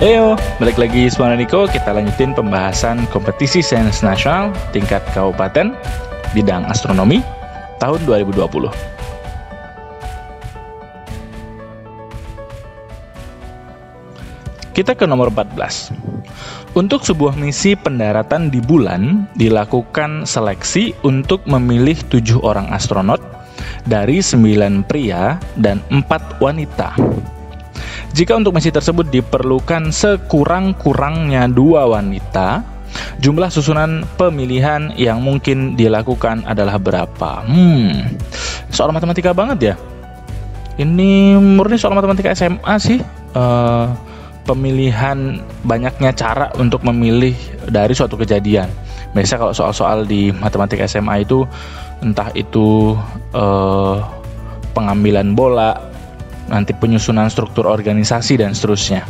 Heyo, balik lagi sama Niko. Kita lanjutin pembahasan kompetisi sains nasional tingkat kabupaten bidang astronomi tahun 2020. Kita ke nomor 14. Untuk sebuah misi pendaratan di bulan, dilakukan seleksi untuk memilih 7 orang astronot dari 9 pria dan 4 wanita. Jika untuk misi tersebut diperlukan sekurang-kurangnya 2 wanita, jumlah susunan pemilihan yang mungkin dilakukan adalah berapa? Soal matematika banget ya. Ini murni soal matematika SMA sih. Pemilihan banyaknya cara untuk memilih dari suatu kejadian. Biasa kalau soal-soal di matematika SMA itu entah itu pengambilan bola, nanti penyusunan struktur organisasi dan seterusnya.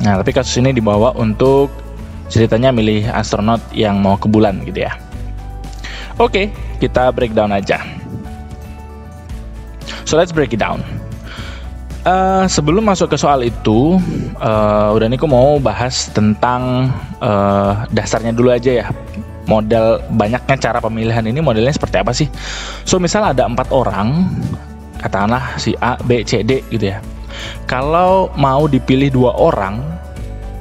Nah, tapi kasus ini dibawa untuk ceritanya milih astronot yang mau ke bulan gitu ya. Oke, kita breakdown aja. So let's break it down. Sebelum masuk ke soal itu, udah Niko mau bahas tentang dasarnya dulu aja ya. Model banyaknya cara pemilihan ini modelnya seperti apa sih? So misal ada 4 orang, katakanlah si A, B, C, D gitu ya. Kalau mau dipilih 2 orang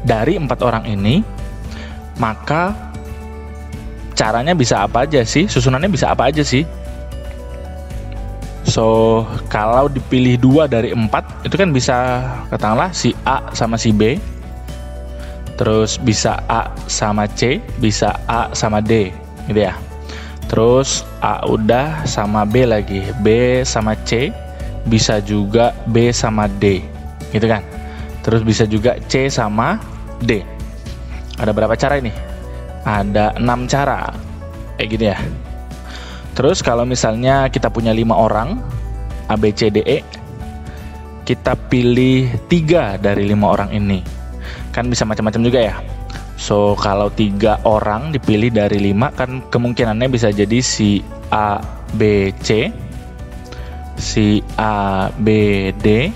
dari 4 orang ini, maka caranya bisa apa aja sih? Susunannya bisa apa aja sih? So, kalau dipilih 2 dari 4, itu kan bisa katakanlah si A sama si B. Terus bisa A sama C, bisa A sama D gitu ya. Terus A udah sama B lagi, B sama C, bisa juga B sama D, gitu kan. Terus bisa juga C sama D. Ada berapa cara ini? Ada 6 cara, kayak gitu ya. Terus kalau misalnya kita punya 5 orang, A, B, C, D, E, kita pilih 3 dari 5 orang ini. Kan bisa macam-macam juga ya. So, kalau 3 orang dipilih dari 5, kan kemungkinannya bisa jadi si A, B, C, si A, B, D,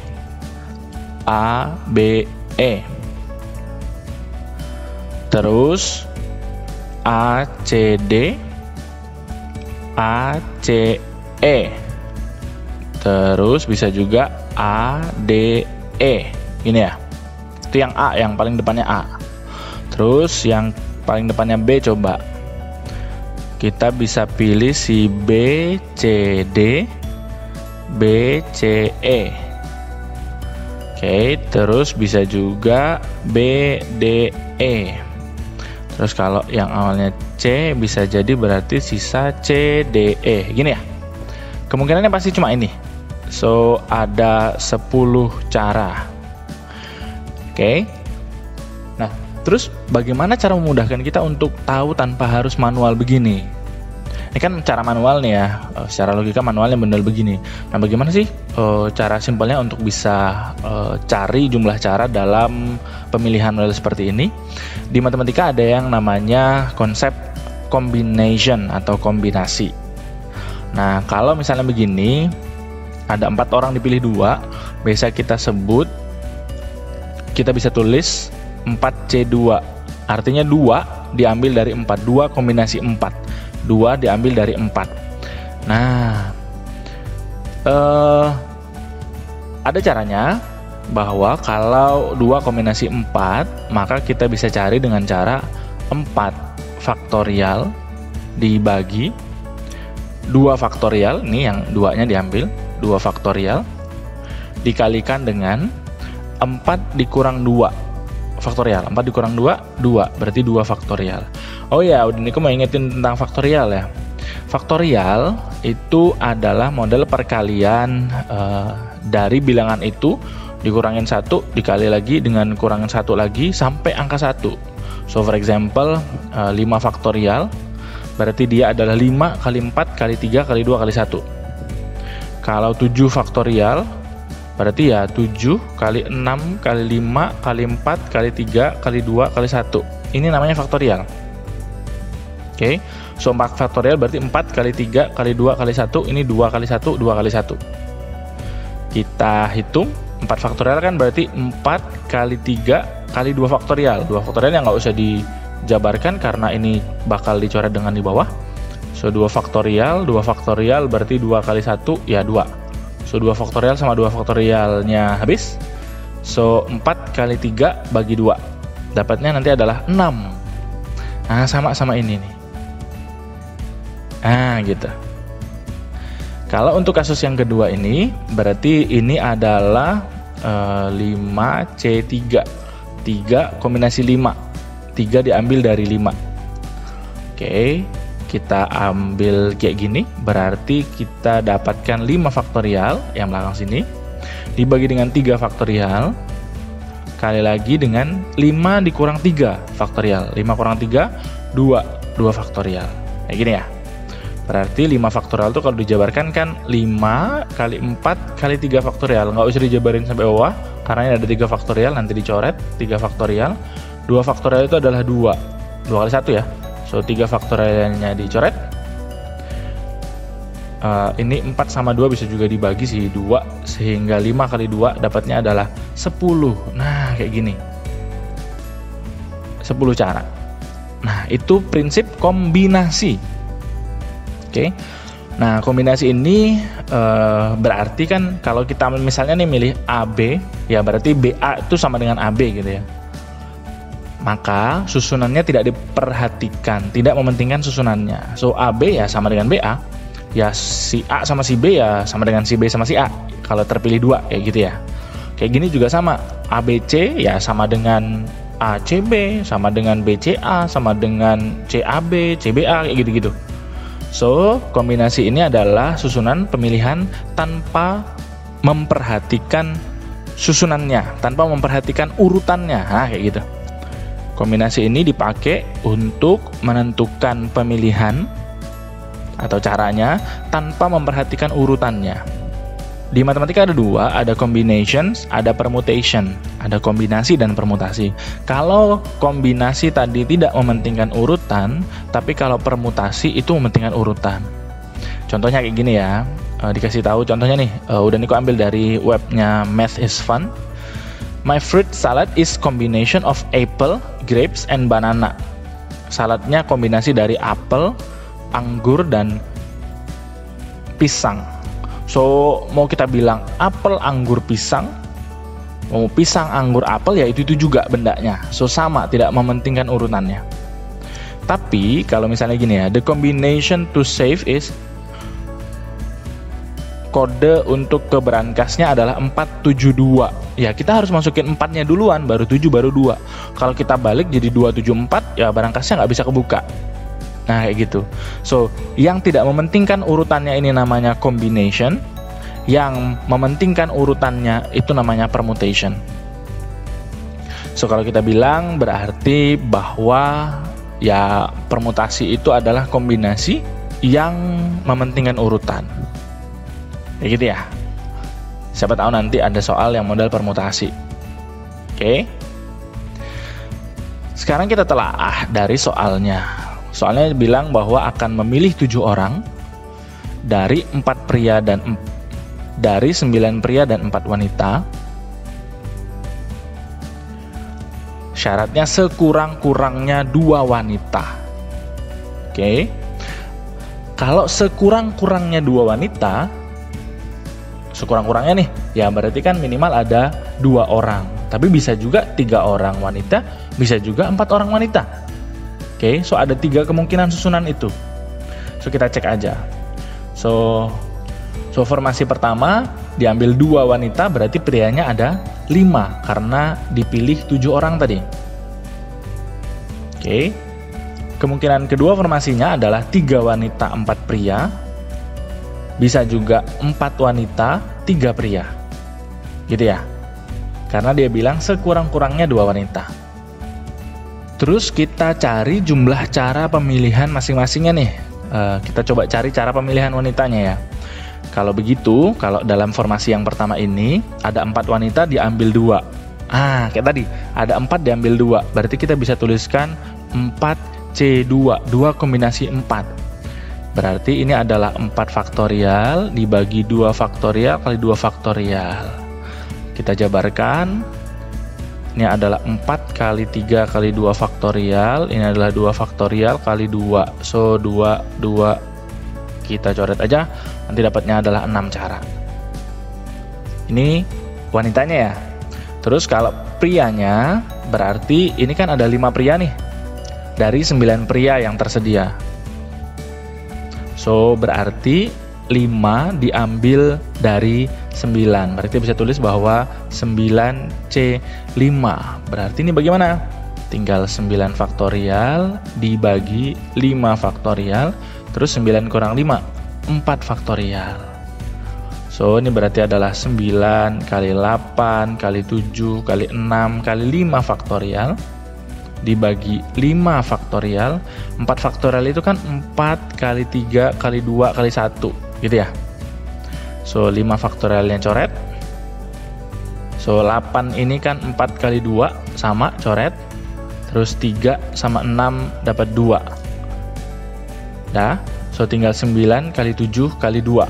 A, B, E. Terus A, C, D, A, C, E. Terus bisa juga A, D, E. Gini ya. Itu yang A, yang paling depannya A. Terus yang paling depannya B coba. Kita bisa pilih si B, C, D, B, C, E. Oke, terus bisa juga B, D, E. Terus kalau yang awalnya C bisa jadi berarti sisa C, D, E. Gini ya. Kemungkinannya pasti cuma ini. So, ada 10 cara. Oke. Nah, terus bagaimana cara memudahkan kita untuk tahu tanpa harus manual begini? Ini kan cara manual nih ya, secara logika manualnya benar begini. Nah, bagaimana sih cara simpelnya untuk bisa cari jumlah cara dalam pemilihan model seperti ini? Di matematika ada yang namanya konsep combination atau kombinasi. Nah, kalau misalnya begini, ada 4 orang dipilih 2, biasa kita sebut, kita bisa tulis 4C2. Artinya 2 diambil dari 4, 2 kombinasi 4. 2 diambil dari 4. Nah, ada caranya bahwa kalau 2 kombinasi 4, maka kita bisa cari dengan cara 4 faktorial dibagi 2 faktorial, ini yang 2-nya diambil, 2 faktorial dikalikan dengan 4 dikurang 2 faktorial. 4 dikurang 2, 2, berarti 2 faktorial. Oh ya, udah Niko mau ingetin tentang faktorial ya. Faktorial itu adalah model perkalian dari bilangan itu dikurangin 1, dikali lagi dengan kurangin 1 lagi sampai angka 1. So for example, 5 faktorial berarti dia adalah 5 kali 4 kali 3 kali 2 kali 1. Kalau 7 faktorial berarti ya 7 kali 6 kali 5 kali 4 kali 3 kali 2 kali 1. Ini namanya faktorial. Oke, so 4 faktorial berarti 4 kali 3 kali 2 kali 1. Ini 2 kali 1, 2 kali 1. Kita hitung 4 faktorial kan berarti 4 kali 3 kali 2 faktorial. 2 faktorial yang nggak usah dijabarkan karena ini bakal dicoret dengan di bawah. So 2 faktorial berarti 2 kali 1 ya 2. So 2 faktorial sama 2 faktorialnya habis. So 4 kali 3 bagi 2. Dapatnya nanti adalah 6. Nah, sama ini nih. Nah, gitu. Kalau untuk kasus yang kedua ini, berarti ini adalah 5C3. 3 kombinasi 5. 3 diambil dari 5. Oke, kita ambil kayak gini. Berarti kita dapatkan 5 faktorial yang belakang sini. Dibagi dengan 3 faktorial. Kali lagi dengan 5 dikurang 3 faktorial. 5 kurang 3, 2 faktorial. Kayak gini ya. Berarti 5 faktorial itu kalau dijabarkan kan 5 kali 4 kali 3 faktorial. Nggak usah dijabarin sampai bawah, karena ini ada 3 faktorial, nanti dicoret 3 faktorial. 2 faktorial itu adalah 2 kali 1 ya. So 3 faktorialnya dicoret. Ini 4 sama 2 bisa juga dibagi sih 2, sehingga 5 kali 2 dapatnya adalah 10. Nah, kayak gini. 10 cara. Nah, itu prinsip kombinasi. Oke. Nah, kombinasi ini berarti kan kalau kita misalnya nih milih AB, ya berarti BA itu sama dengan AB gitu ya. Maka susunannya tidak diperhatikan, tidak mementingkan susunannya. So AB ya sama dengan BA. Ya si A sama si B ya sama dengan si B sama si A kalau terpilih 2 kayak gitu ya. Kayak gini juga sama, ABC ya sama dengan ACB, sama dengan BCA, sama dengan CAB, CBA kayak gitu-gitu. So, kombinasi ini adalah susunan pemilihan tanpa memperhatikan susunannya, tanpa memperhatikan urutannya. Nah, kayak gitu. Kombinasi ini dipakai untuk menentukan pemilihan atau caranya tanpa memperhatikan urutannya. Di matematika ada 2, ada combinations, ada permutation, ada kombinasi dan permutasi. Kalau kombinasi tadi tidak mementingkan urutan, tapi kalau permutasi itu mementingkan urutan. Contohnya kayak gini ya, dikasih tahu contohnya nih, udah Niko ambil dari webnya Math is Fun. My fruit salad is combination of apple, grapes, and banana. Saladnya kombinasi dari apel, anggur, dan pisang. So, mau kita bilang apel, anggur, pisang, mau pisang, anggur, apel, ya itu juga bendanya. So, sama, tidak mementingkan urutannya. Tapi, kalau misalnya gini ya, the combination to save is, kode untuk keberangkasnya adalah 472. Ya, kita harus masukin 4-nya duluan, baru 7, baru 2. Kalau kita balik jadi 274, ya berangkasnya nggak bisa kebuka. Nah, kayak gitu. So, yang tidak mementingkan urutannya ini namanya combination. Yang mementingkan urutannya itu namanya permutation. So, kalau kita bilang berarti bahwa ya permutasi itu adalah kombinasi yang mementingkan urutan. Kayak gitu ya. Siapa tahu nanti ada soal yang model permutasi. Oke. Sekarang kita telaah dari soalnya. Soalnya bilang bahwa akan memilih 7 orang dari 9 pria dan 4 wanita. Syaratnya sekurang-kurangnya 2 wanita. Oke. Kalau sekurang-kurangnya 2 wanita, sekurang-kurangnya nih, ya berarti kan minimal ada 2 orang. Tapi bisa juga 3 orang wanita, bisa juga 4 orang wanita. Oke, so ada 3 kemungkinan susunan itu. So kita cek aja. So formasi pertama diambil 2 wanita, berarti prianya ada 5 karena dipilih 7 orang tadi. Oke. Kemungkinan kedua formasinya adalah 3 wanita 4 pria. Bisa juga 4 wanita 3 pria. Gitu ya. Karena dia bilang sekurang-kurangnya 2 wanita. Terus kita cari jumlah cara pemilihan masing-masingnya nih. Kita coba cari cara pemilihan wanitanya ya. Kalau begitu, kalau dalam formasi yang pertama ini ada 4 wanita diambil 2. Kayak tadi, ada 4 diambil 2. Berarti kita bisa tuliskan 4C2, 2 kombinasi 4. Berarti ini adalah 4 faktorial dibagi 2 faktorial kali 2 faktorial. Kita jabarkan. Ini adalah 4 kali 3 kali 2 faktorial. Ini adalah 2 faktorial kali 2. So, 2, 2. Kita coret aja. Nanti dapatnya adalah 6 cara. Ini wanitanya ya. Terus kalau prianya, berarti ini kan ada 5 pria nih. Dari 9 pria yang tersedia. So, berarti 5 diambil dari 9. Berarti bisa tulis bahwa 9C5. Berarti ini bagaimana? Tinggal 9 faktorial dibagi 5 faktorial. Terus 9 kurang 5, 4 faktorial. So, ini berarti adalah 9 kali 8 kali 7 kali 6 kali 5 faktorial. Dibagi 5 faktorial. 4 faktorial itu kan 4 kali 3 kali 2 kali 1 gitu ya. So, 5 faktorialnya coret. So, 8 ini kan 4 kali 2 sama coret. Terus 3 sama 6 dapat 2. Dah. So, tinggal 9 kali 7 kali 2.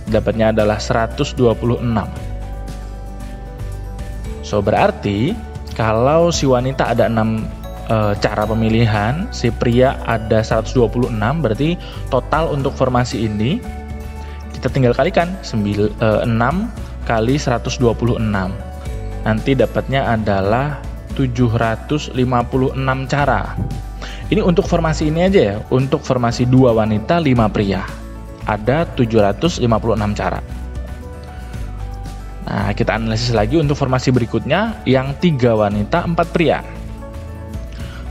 Dapatnya adalah 126. So, berarti kalau si wanita ada 6 cara pemilihan, si pria ada 126, berarti total untuk formasi ini kita tinggal kalikan 6 kali 126. Nanti dapatnya adalah 756 cara. Ini untuk formasi ini aja ya, untuk formasi 2 wanita 5 pria. Ada 756 cara. Nah, kita analisis lagi untuk formasi berikutnya yang 3 wanita 4 pria.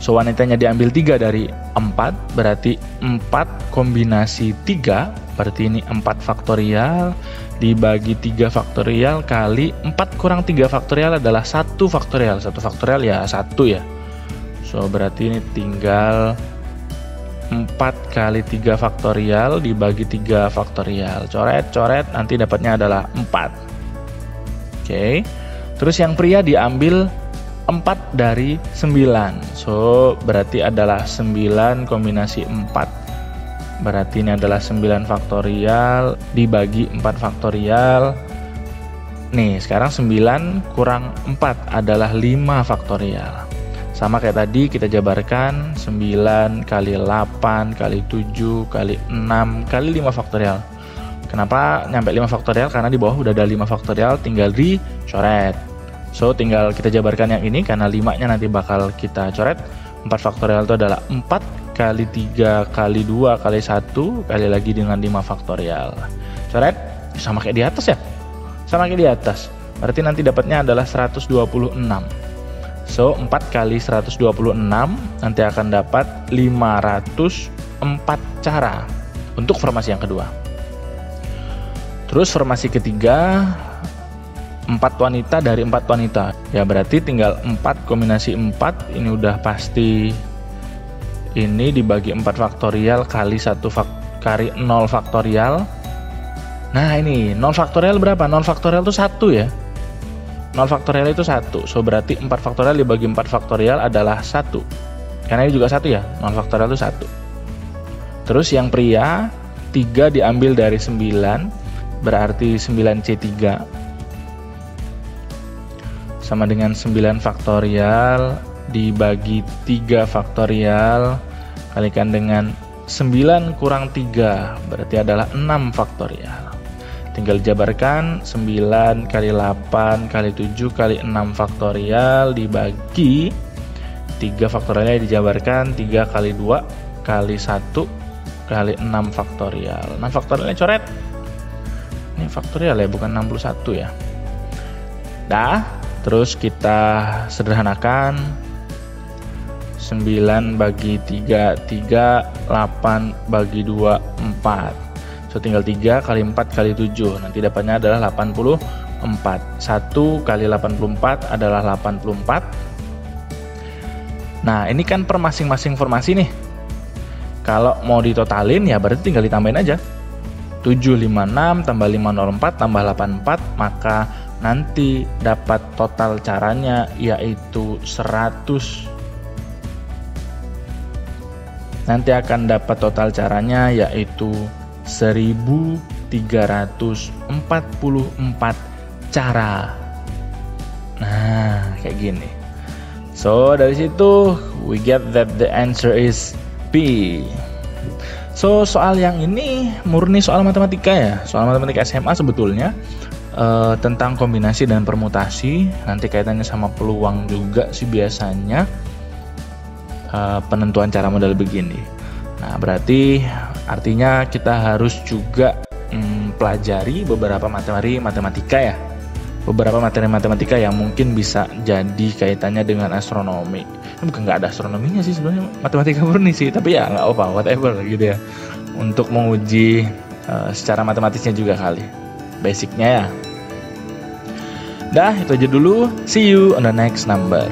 So, wanitanya diambil 3 dari 4, berarti 4 kombinasi 3, berarti ini 4 faktorial, dibagi 3 faktorial kali 4 kurang 3 faktorial adalah 1 faktorial. 1 faktorial ya 1 ya. So, berarti ini tinggal 4 kali 3 faktorial dibagi 3 faktorial. Coret, nanti dapatnya adalah 4. Oke. Terus yang pria diambil 4 dari 9. So, berarti adalah 9 kombinasi 4. Berarti ini adalah 9 faktorial dibagi 4 faktorial. Nih, sekarang 9 kurang 4 adalah 5 faktorial. Sama kayak tadi kita jabarkan 9 kali 8 kali 7 kali 6 kali 5 faktorial. Kenapa nyampe 5 faktorial? Karena di bawah udah ada 5 faktorial, tinggal dicoret. So, tinggal kita jabarkan yang ini karena 5-nya nanti bakal kita coret. 4 faktorial itu adalah 4 kali 3 kali 2 kali 1 kali lagi dengan 5 faktorial. Coret, sama kayak di atas ya? Sama kayak di atas. Berarti nanti dapatnya adalah 126. So, 4 kali 126 nanti akan dapat 504 cara untuk formasi yang kedua. Terus formasi ketiga, 4 wanita dari 4 wanita. Ya, berarti tinggal 4 kombinasi 4. Ini udah pasti. Ini dibagi 4 faktorial kali 0 faktorial. Nah, ini 0 faktorial berapa? 0 faktorial itu 1 ya. 0 faktorial itu 1. So, berarti 4 faktorial dibagi 4 faktorial adalah 1. Karena ini juga 1 ya. 0 faktorial itu 1. Terus yang pria, 3 diambil dari 9. Berarti 9C3 sama dengan 9 faktorial dibagi 3 faktorial kalikan dengan 9 kurang 3 berarti adalah 6 faktorial. Tinggal jabarkan 9 kali 8 kali 7 kali 6 faktorial dibagi 3 faktorialnya dijabarkan 3 kali 2 kali 1 kali 6 faktorial. 6 faktorialnya coret. Ini faktorial ya, bukan 61 ya. Dah, terus kita sederhanakan 9 bagi 3, 3, 8 bagi 2, 4. So, tinggal 3 kali 4 kali 7. Nanti dapatnya adalah 84. 1 kali 84 adalah 84. Nah, ini kan per masing-masing formasi nih. Kalau mau ditotalin ya berarti tinggal ditambahin aja. 756 tambah 504 tambah 84, maka nanti dapat total caranya yaitu 100. Nanti akan dapat total caranya yaitu 1344 cara. Nah, kayak gini. So, dari situ we get that the answer is B. So, soal yang ini murni soal matematika ya. Soal matematika SMA sebetulnya tentang kombinasi dan permutasi. Nanti kaitannya sama peluang juga sih biasanya. Penentuan cara modal begini. Nah, berarti artinya kita harus juga pelajari beberapa materi matematika ya. Beberapa materi matematika yang mungkin bisa jadi kaitannya dengan astronomi. Bukan nggak ada astronominya sih sebenarnya, matematika murni sih, tapi ya nggak apa, whatever gitu ya. Untuk menguji secara matematisnya juga kali, basicnya ya. Dah, itu aja dulu. See you on the next number.